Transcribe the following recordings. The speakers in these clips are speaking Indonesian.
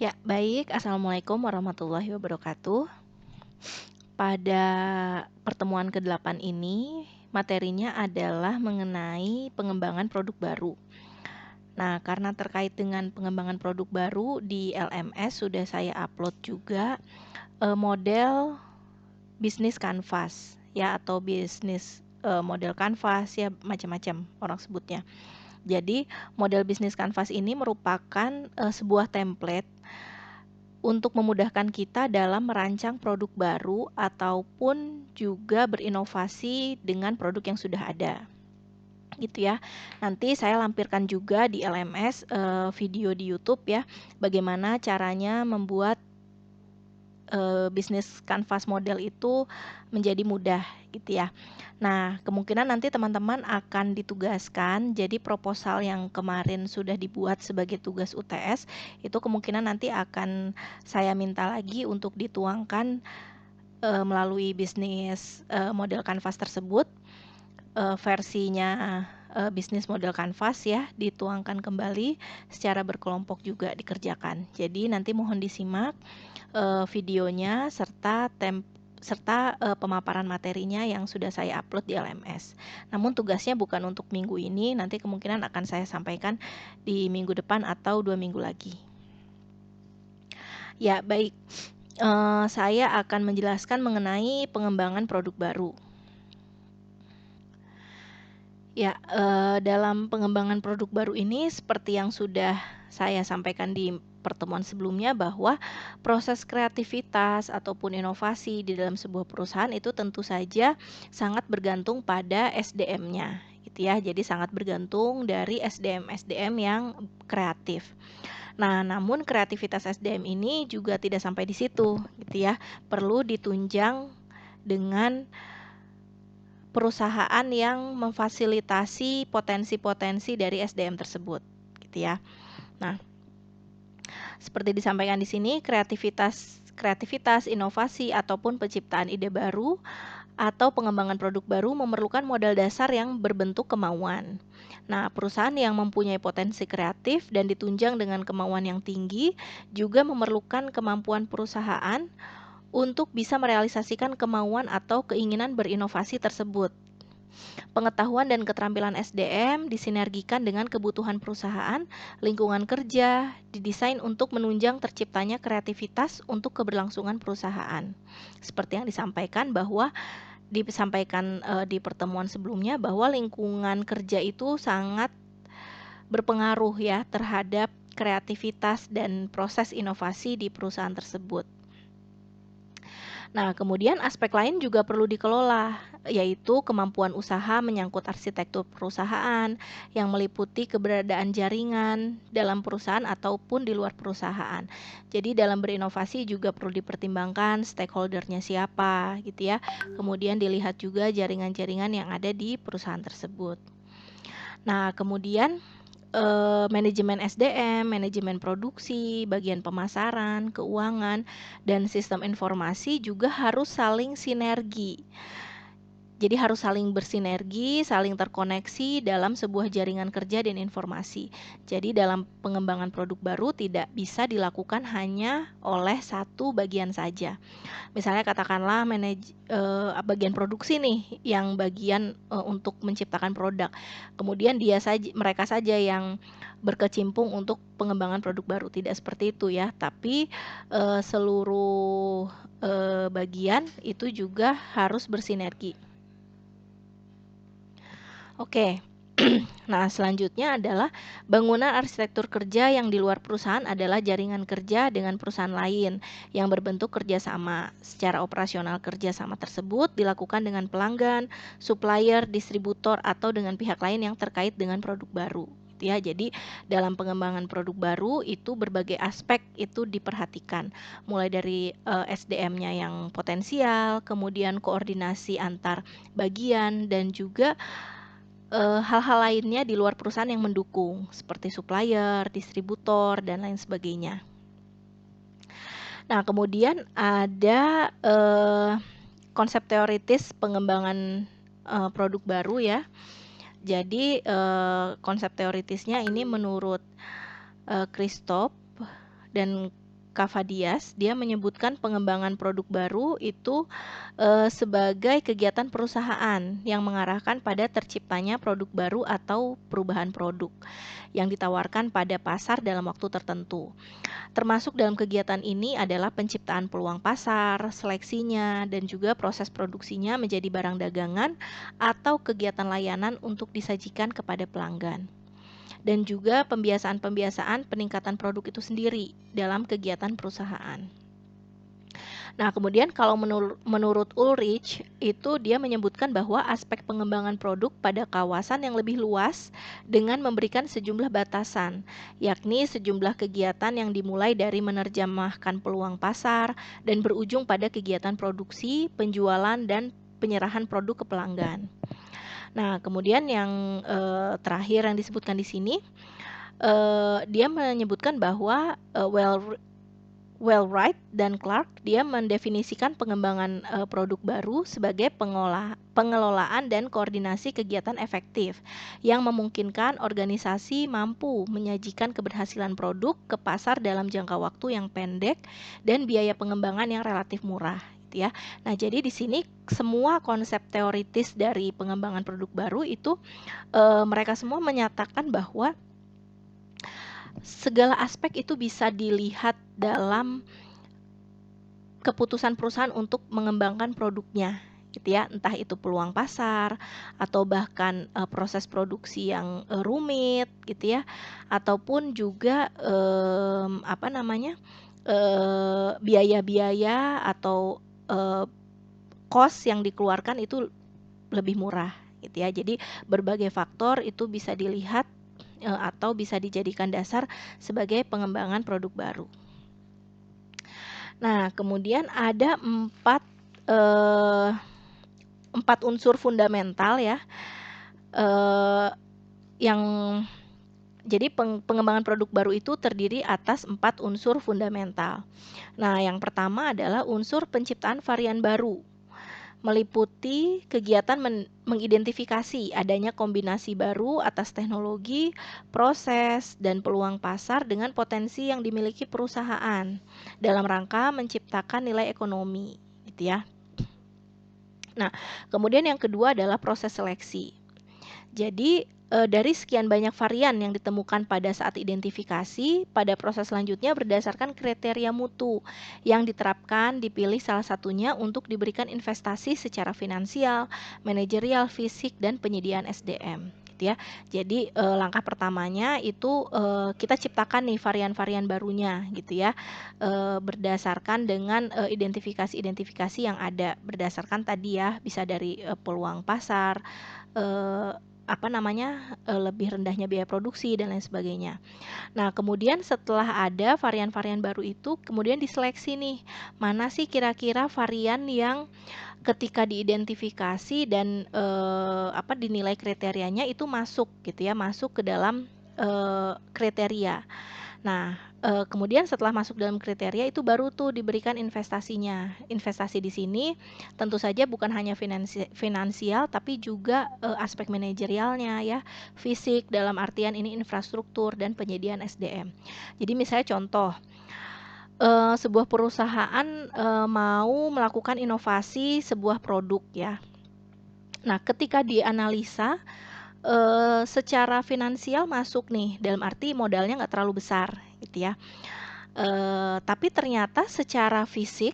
Ya, baik. Assalamualaikum warahmatullahi wabarakatuh. Pada pertemuan ke-8 ini, materinya adalah mengenai pengembangan produk baru. Nah, karena terkait dengan pengembangan produk baru di LMS sudah saya upload juga model bisnis kanvas ya, atau bisnis model kanvas ya, macam-macam orang sebutnya. Jadi, model bisnis kanvas ini merupakan sebuah template untuk memudahkan kita dalam merancang produk baru ataupun juga berinovasi dengan produk yang sudah ada, gitu ya. Nanti saya lampirkan juga di LMS video di YouTube ya, bagaimana caranya membuat bisnis kanvas model itu menjadi mudah, gitu ya. Nah, kemungkinan nanti teman-teman akan ditugaskan, jadi proposal yang kemarin sudah dibuat sebagai tugas UTS, itu kemungkinan nanti akan saya minta lagi untuk dituangkan melalui bisnis model kanvas tersebut, versinya bisnis model kanvas ya, dituangkan kembali secara berkelompok juga dikerjakan. Jadi nanti mohon disimak videonya serta pemaparan materinya yang sudah saya upload di LMS. Namun tugasnya bukan untuk minggu ini, nanti kemungkinan akan saya sampaikan di minggu depan atau 2 minggu lagi. Ya, baik. Saya akan menjelaskan mengenai pengembangan produk baru. Ya, dalam pengembangan produk baru ini seperti yang sudah saya sampaikan di pertemuan sebelumnya, bahwa proses kreativitas ataupun inovasi di dalam sebuah perusahaan itu tentu saja sangat bergantung pada SDM-nya, gitu ya. Jadi sangat bergantung dari SDM-SDM yang kreatif. Nah, namun kreativitas SDM ini juga tidak sampai di situ, gitu ya. Perlu ditunjang dengan perusahaan yang memfasilitasi potensi-potensi dari SDM tersebut, gitu ya. Nah, seperti disampaikan di sini, kreativitas, inovasi ataupun penciptaan ide baru atau pengembangan produk baru memerlukan modal dasar yang berbentuk kemauan. Nah, perusahaan yang mempunyai potensi kreatif dan ditunjang dengan kemauan yang tinggi juga memerlukan kemampuan perusahaan untuk bisa merealisasikan kemauan atau keinginan berinovasi tersebut. Pengetahuan dan keterampilan SDM disinergikan dengan kebutuhan perusahaan, lingkungan kerja, didesain untuk menunjang terciptanya kreativitas untuk keberlangsungan perusahaan. Seperti yang disampaikan di pertemuan sebelumnya, bahwa lingkungan kerja itu sangat berpengaruh ya terhadap kreativitas dan proses inovasi di perusahaan tersebut. Nah, kemudian aspek lain juga perlu dikelola, yaitu kemampuan usaha menyangkut arsitektur perusahaan yang meliputi keberadaan jaringan dalam perusahaan ataupun di luar perusahaan. Jadi dalam berinovasi juga perlu dipertimbangkan stakeholder-nya siapa, gitu ya. Kemudian dilihat juga jaringan-jaringan yang ada di perusahaan tersebut. Nah, kemudian manajemen SDM, manajemen produksi, bagian pemasaran, keuangan, dan sistem informasi juga harus saling sinergi. Jadi harus saling bersinergi, saling terkoneksi dalam sebuah jaringan kerja dan informasi. Jadi dalam pengembangan produk baru tidak bisa dilakukan hanya oleh satu bagian saja. Misalnya katakanlah bagian produksi nih yang bagian untuk menciptakan produk. Kemudian mereka saja yang berkecimpung untuk pengembangan produk baru. Tidak seperti itu ya, tapi seluruh bagian itu juga harus bersinergi. Oke. Nah, selanjutnya adalah bangunan arsitektur kerja yang di luar perusahaan adalah jaringan kerja dengan perusahaan lain yang berbentuk kerjasama. Secara operasional kerjasama tersebut dilakukan dengan pelanggan, supplier, distributor, atau dengan pihak lain yang terkait dengan produk baru. Ya, jadi dalam pengembangan produk baru itu berbagai aspek itu diperhatikan, mulai dari SDM-nya yang potensial, kemudian koordinasi antar bagian, dan juga hal-hal lainnya di luar perusahaan yang mendukung, seperti supplier, distributor, dan lain sebagainya. Nah, kemudian ada konsep teoritis pengembangan produk baru ya. Jadi konsep teoritisnya ini menurut Christoph dan Cavadias, dia menyebutkan pengembangan produk baru itu sebagai kegiatan perusahaan yang mengarahkan pada terciptanya produk baru atau perubahan produk yang ditawarkan pada pasar dalam waktu tertentu. Termasuk dalam kegiatan ini adalah penciptaan peluang pasar, seleksinya, dan juga proses produksinya menjadi barang dagangan atau kegiatan layanan untuk disajikan kepada pelanggan. Dan juga pembiasaan-pembiasaan peningkatan produk itu sendiri dalam kegiatan perusahaan. Nah, kemudian kalau menurut Ulrich, itu dia menyebutkan bahwa aspek pengembangan produk pada kawasan yang lebih luas dengan memberikan sejumlah batasan, yakni sejumlah kegiatan yang dimulai dari menerjemahkan peluang pasar dan berujung pada kegiatan produksi, penjualan, dan penyerahan produk ke pelanggan. Nah, kemudian yang terakhir yang disebutkan di sini, dia menyebutkan bahwa Wellwright dan Clark dia mendefinisikan pengembangan produk baru sebagai pengelolaan dan koordinasi kegiatan efektif yang memungkinkan organisasi mampu menyajikan keberhasilan produk ke pasar dalam jangka waktu yang pendek dan biaya pengembangan yang relatif murah. Ya. Nah, jadi di sini semua konsep teoritis dari pengembangan produk baru itu mereka semua menyatakan bahwa segala aspek itu bisa dilihat dalam keputusan perusahaan untuk mengembangkan produknya, gitu ya, entah itu peluang pasar atau bahkan proses produksi yang rumit, gitu ya, ataupun juga biaya-biaya atau cost yang dikeluarkan itu lebih murah, gitu ya. Jadi berbagai faktor itu bisa dilihat atau bisa dijadikan dasar sebagai pengembangan produk baru. Nah, kemudian ada empat unsur fundamental ya, yang jadi pengembangan produk baru itu terdiri atas 4 unsur fundamental. Nah, yang pertama adalah unsur penciptaan varian baru, meliputi kegiatan mengidentifikasi adanya kombinasi baru atas teknologi, proses, dan peluang pasar dengan potensi yang dimiliki perusahaan dalam rangka menciptakan nilai ekonomi, gitu ya. Nah, kemudian yang kedua adalah proses seleksi. Jadi dari sekian banyak varian yang ditemukan pada saat identifikasi, pada proses selanjutnya berdasarkan kriteria mutu yang diterapkan, dipilih salah satunya untuk diberikan investasi secara finansial, manajerial, fisik, dan penyediaan SDM. Gitu ya. Jadi langkah pertamanya itu kita ciptakan nih varian-varian barunya, gitu ya, berdasarkan dengan identifikasi-identifikasi yang ada, berdasarkan tadi ya bisa dari peluang pasar, lebih rendahnya biaya produksi dan lain sebagainya. Nah, kemudian setelah ada varian-varian baru itu, kemudian diseleksi nih, mana sih kira-kira varian yang ketika diidentifikasi dan dinilai kriterianya itu masuk gitu ya, masuk ke dalam kriteria. Nah, kemudian setelah masuk dalam kriteria itu baru tuh diberikan investasinya. Investasi di sini tentu saja bukan hanya finansial tapi juga aspek manajerialnya ya, fisik dalam artian ini infrastruktur dan penyediaan SDM. Jadi misalnya contoh, sebuah perusahaan mau melakukan inovasi sebuah produk ya. Nah, ketika dianalisa secara finansial masuk nih, dalam arti modalnya nggak terlalu besar, gitu ya. Tapi ternyata secara fisik,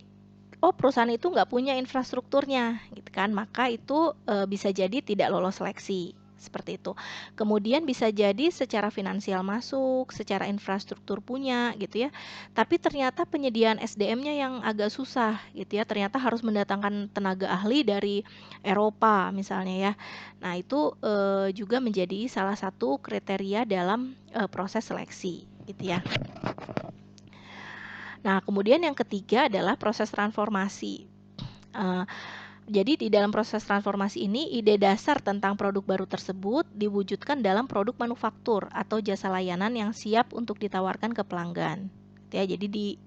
perusahaan itu nggak punya infrastrukturnya, gitu kan. Maka itu bisa jadi tidak lolos seleksi, seperti itu. Kemudian bisa jadi secara finansial masuk, secara infrastruktur punya, gitu ya. Tapi ternyata penyediaan SDM-nya yang agak susah, gitu ya. Ternyata harus mendatangkan tenaga ahli dari Eropa, misalnya ya. Nah, itu juga menjadi salah satu kriteria dalam proses seleksi, gitu ya. Nah, kemudian yang ketiga adalah proses transformasi. Jadi di dalam proses transformasi ini, ide dasar tentang produk baru tersebut diwujudkan dalam produk manufaktur atau jasa layanan yang siap untuk ditawarkan ke pelanggan. Ya, jadi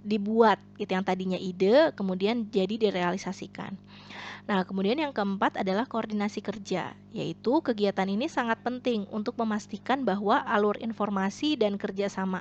dibuat gitu, yang tadinya ide kemudian jadi direalisasikan. Nah, kemudian yang keempat adalah koordinasi kerja, yaitu kegiatan ini sangat penting untuk memastikan bahwa alur informasi dan kerjasama